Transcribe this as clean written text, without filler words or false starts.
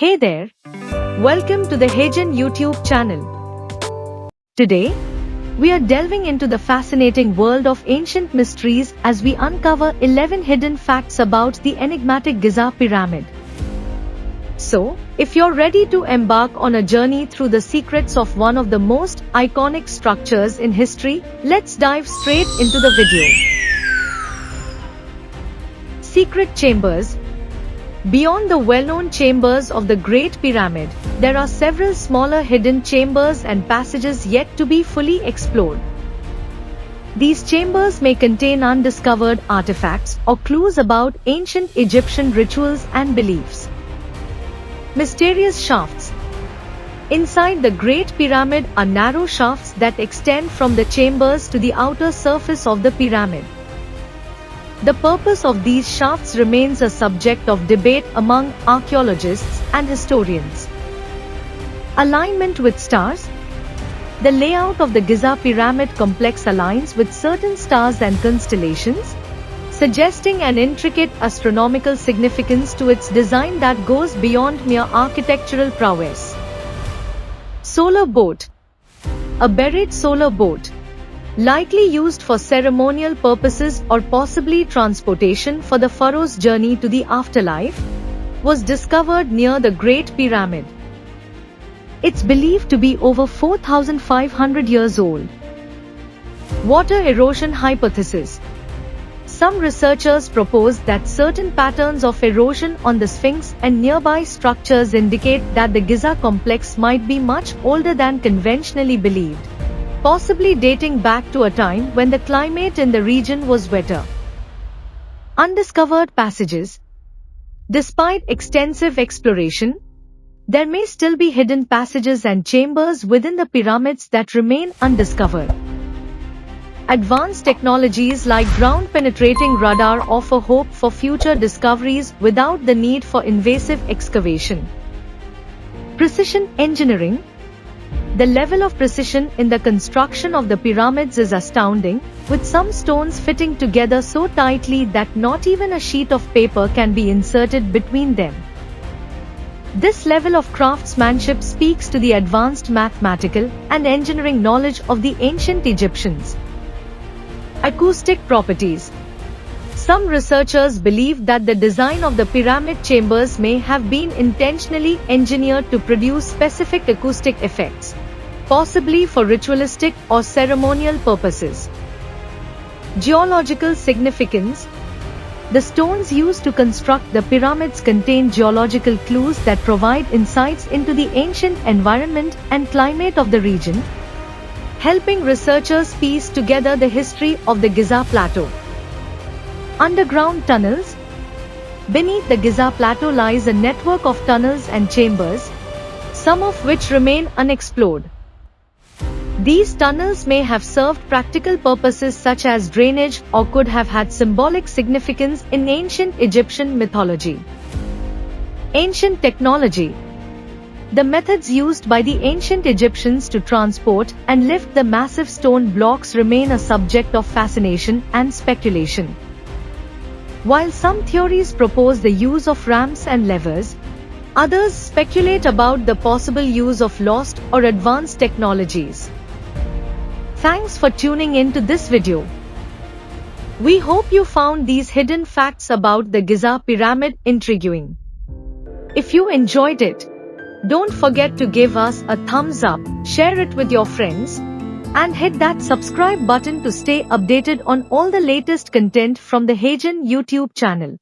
Hey there! Welcome to the Hagen YouTube channel. Today, we are delving into the fascinating world of ancient mysteries as we uncover 11 hidden facts about the enigmatic Giza Pyramid. So, if you're ready to embark on a journey through the secrets of one of the most iconic structures in history, let's dive straight into the video. Secret Chambers. Beyond the well-known chambers of the Great Pyramid, there are several smaller hidden chambers and passages yet to be fully explored. These chambers may contain undiscovered artifacts or clues about ancient Egyptian rituals and beliefs. Mysterious shafts. Inside the Great Pyramid are narrow shafts that extend from the chambers to the outer surface of the pyramid. The purpose of these shafts remains a subject of debate among archaeologists and historians. Alignment with stars. The layout of the Giza Pyramid complex aligns with certain stars and constellations, suggesting an intricate astronomical significance to its design that goes beyond mere architectural prowess. Solar boat. A buried solar boat, likely used for ceremonial purposes or possibly transportation for the pharaoh's journey to the afterlife, was discovered near the Great Pyramid. It's believed to be over 4,500 years old. Water erosion hypothesis. Some researchers propose that certain patterns of erosion on the Sphinx and nearby structures indicate that the Giza complex might be much older than conventionally believed, possibly dating back to a time when the climate in the region was wetter. Undiscovered passages. Despite extensive exploration, there may still be hidden passages and chambers within the pyramids that remain undiscovered. Advanced technologies like ground-penetrating radar offer hope for future discoveries without the need for invasive excavation. Precision engineering. The level of precision in the construction of the pyramids is astounding, with some stones fitting together so tightly that not even a sheet of paper can be inserted between them. This level of craftsmanship speaks to the advanced mathematical and engineering knowledge of the ancient Egyptians. Acoustic properties. Some researchers believe that the design of the pyramid chambers may have been intentionally engineered to produce specific acoustic effects, possibly for ritualistic or ceremonial purposes. Geological significance. The stones used to construct the pyramids contain geological clues that provide insights into the ancient environment and climate of the region, helping researchers piece together the history of the Giza Plateau. Underground tunnels. Beneath the Giza Plateau lies a network of tunnels and chambers, some of which remain unexplored. These tunnels may have served practical purposes such as drainage or could have had symbolic significance in ancient Egyptian mythology. Ancient technology. The methods used by the ancient Egyptians to transport and lift the massive stone blocks remain a subject of fascination and speculation. While some theories propose the use of ramps and levers, others speculate about the possible use of lost or advanced technologies. Thanks for tuning in to this video. We hope you found these hidden facts about the Giza Pyramid intriguing. If you enjoyed it, don't forget to give us a thumbs up, share it with your friends, and hit that subscribe button to stay updated on all the latest content from the Hagen YouTube channel.